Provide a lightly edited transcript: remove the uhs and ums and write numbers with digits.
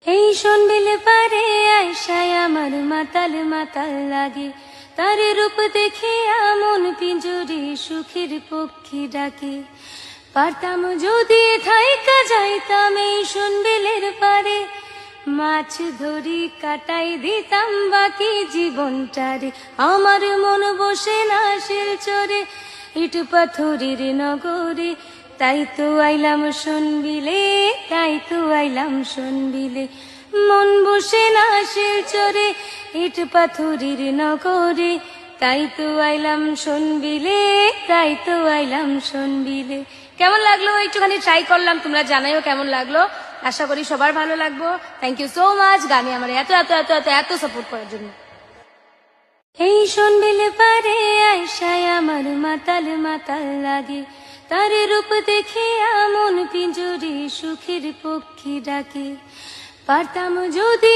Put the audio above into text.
এই শুনবিলে পারে আয়সায় আমার মাতাল মাতাল লাগে, তার রূপ দেখে মন পিঞ্জরে সুখের পক্ষী ডাকে। পারতাম যদি থাইকা যাইতাম এই শুনবিলের পারে, মাছ ধরি কাটাই দিতাম বাকি জীবনটারে। আমার মন বসে না শিলচরে ইট পাথরের নগরে, তাই তো আইলাম শুনবিলে, তাই তো আইলাম শুনবিলে। মন বসে না শিলচরে ইট পাথরের নগরে, তাই তো আইলাম শুনবিলে, তাই তো আইলাম শুনবিলে। কেমন লাগলো? একটুখানি ট্রাই করলাম, তোমরা জানাইও কেমন লাগলো। আশা করি সবার ভালো লাগলো। থ্যাংক ইউ সো মাচ গানে আমার এত এত এত এত এত সাপোর্ট করার জন্য। এই শুনবিলে পারে আয়সায় আমার মাতাল মাতাল লাগে, তার রূপ দেখে মন পিঞ্জরে সুখের পক্ষী ডাকে। পারতাম যদি